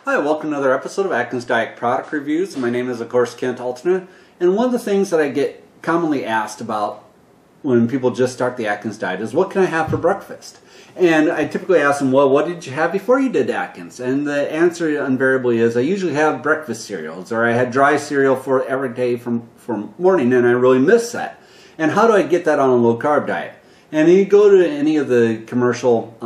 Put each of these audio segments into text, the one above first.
Hi, welcome to another episode of Atkins Diet Product Reviews. My name is, of course, Kent Altena, and one of the things that I get commonly asked about when people just start the Atkins diet is, what can I have for breakfast? And I typically ask them, well, what did you have before you did Atkins? And the answer invariably is, I usually have breakfast cereals, or I had dry cereal for every day from morning, and I really miss that. And how do I get that on a low-carb diet? And you go to any of the commercial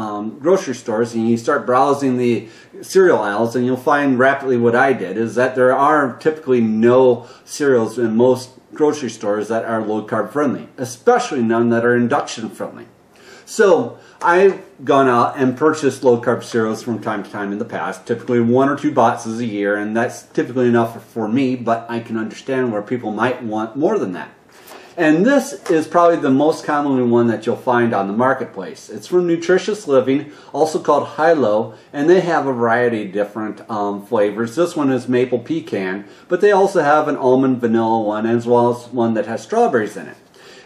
grocery stores and you start browsing the cereal aisles, and you'll find rapidly what I did, is that there are typically no cereals in most grocery stores that are low-carb friendly, especially none that are induction friendly. So I've gone out and purchased low-carb cereals from time to time in the past, typically 1 or 2 boxes a year, and that's typically enough for me, but I can understand where people might want more than that. And this is probably the most commonly one that you'll find on the marketplace. It's from Nutritious Living, also called High-Low, and they have a variety of different flavors. This one is maple pecan, but they also have an almond vanilla one, as well as one that has strawberries in it.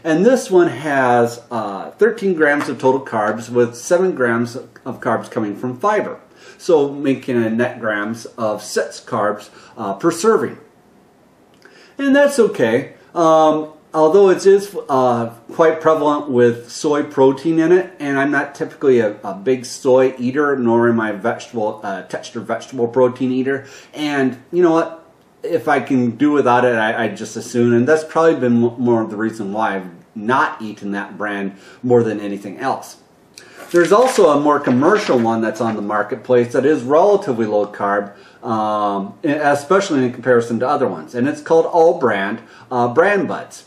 And this one has 13 grams of total carbs, with 7 grams of carbs coming from fiber. So making a net grams of 6 carbs per serving. And that's okay. Although it is quite prevalent with soy protein in it, and I'm not typically a big soy eater, nor am I a textured vegetable protein eater. And you know what? If I can do without it, I just as soon. And that's probably been more of the reason why I've not eaten that brand more than anything else. There's also a more commercial one that's on the marketplace that is relatively low carb, especially in comparison to other ones. And it's called All Brand Bran Buds.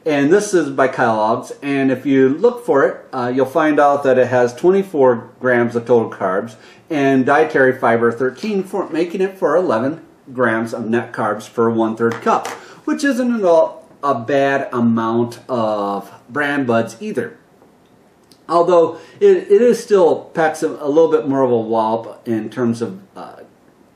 And this is by Kellogg's, and if you look for it, you'll find out that it has 24 grams of total carbs and dietary fiber 13, making it for 11 grams of net carbs per 1/3 cup, which isn't at all a bad amount of Bran Buds either. Although it is still packs a little bit more of a wallop in terms of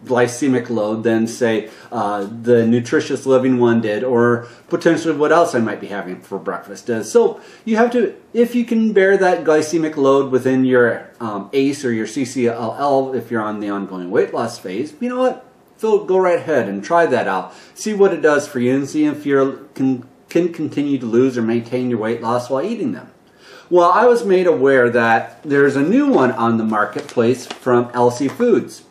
glycemic load than, say, the Nutritious Living one did, or potentially what else I might be having for breakfast is. So you have to, if you can bear that glycemic load within your ACE or your CCLL, if you're on the ongoing weight loss phase, you know what? Go right ahead and try that out. See what it does for you, and see if you can continue to lose or maintain your weight loss while eating them. Well, I was made aware that there's a new one on the marketplace from LC Foods.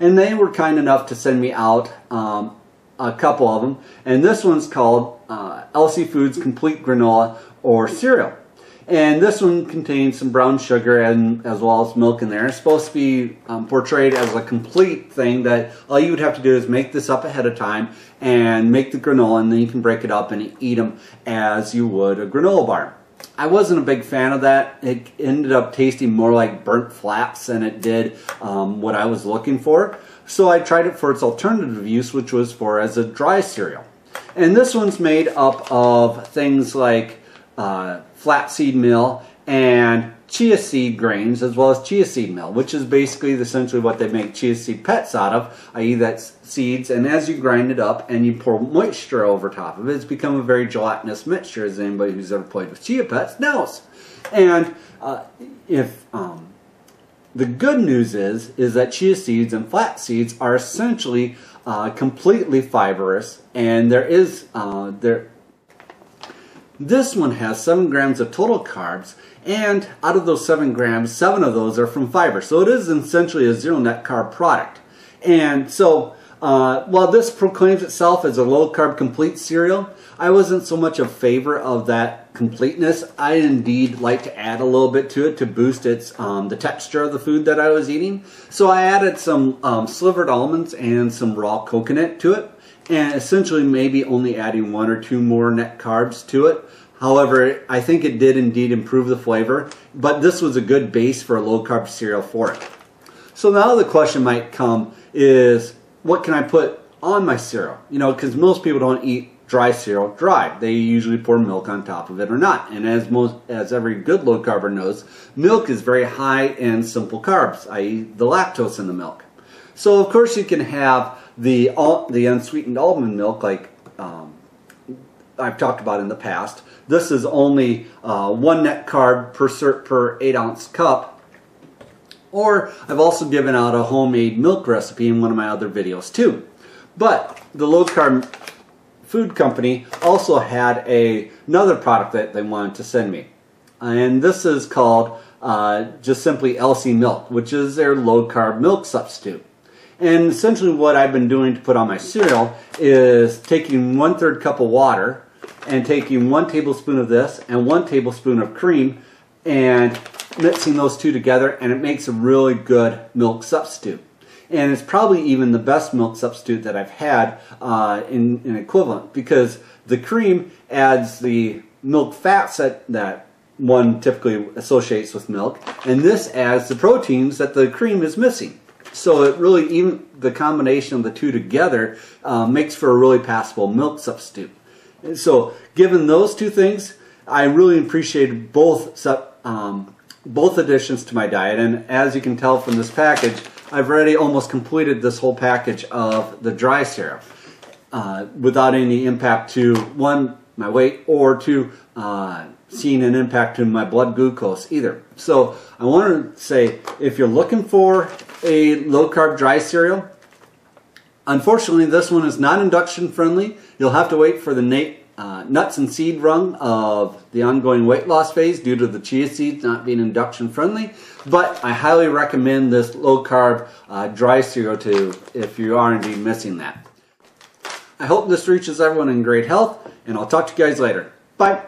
And they were kind enough to send me out a couple of them. And this one's called LC Foods Complete Granola or Cereal. And this one contains some brown sugar and as well as milk in there. It's supposed to be portrayed as a complete thing, that all you would have to do is make this up ahead of time and make the granola, and then you can break it up and eat them as you would a granola bar. I wasn't a big fan of that. It ended up tasting more like burnt flaps than it did what I was looking for. So I tried it for its alternative use, which was for as a dry cereal. And this one's made up of things like flaxseed meal and chia seed grains, as well as chia seed meal, which is basically essentially what they make chia seed pets out of, i.e. that's seeds, and as you grind it up and you pour moisture over top of it, it's become a very gelatinous mixture, as anybody who's ever played with chia pets knows. And the good news is that chia seeds and flax seeds are essentially completely fibrous, and this one has 7 grams of total carbs, and out of those 7 grams, 7 of those are from fiber. So it is essentially a zero net carb product. And so while this proclaims itself as a low carb complete cereal, I wasn't so much a favor of that completeness. I indeed like to add a little bit to it to boost its the texture of the food that I was eating. So I added some slivered almonds and some raw coconut to it, and essentially maybe only adding 1 or 2 more net carbs to it. However, I think it did indeed improve the flavor, but this was a good base for a low-carb cereal for it. So now the question might come is, what can I put on my cereal? You know, because most people don't eat dry cereal dry. They usually pour milk on top of it or not. And as every good low-carber knows, milk is very high in simple carbs, i.e. the lactose in the milk. So of course you can have the unsweetened almond milk, like I've talked about in the past. This is only 1 net carb per 8-ounce cup, Or I've also given out a homemade milk recipe in one of my other videos too. But the low carb food company also had another product that they wanted to send me. And this is called just simply LC Milk, which is their low carb milk substitute. And essentially what I've been doing to put on my cereal is taking 1/3 cup of water and taking 1 tablespoon of this and 1 tablespoon of cream and mixing those two together, and it makes a really good milk substitute. And it's probably even the best milk substitute that I've had in an equivalent, because the cream adds the milk fats that one typically associates with milk, and this adds the proteins that the cream is missing. So it really, even the combination of the two together makes for a really passable milk substitute. And so given those two things, I really appreciated both additions to my diet. And as you can tell from this package, I've already almost completed this whole package of the dry cereal without any impact to, one, my weight, or to seeing an impact to my blood glucose either. So I want to say, if you're looking for a low carb dry cereal, unfortunately this one is not induction friendly. You'll have to wait for the nuts and seed rung of the ongoing weight loss phase due to the chia seeds not being induction friendly. But I highly recommend this low carb dry cereal to, if you are indeed missing that. I hope this reaches everyone in great health, and I'll talk to you guys later. Bye.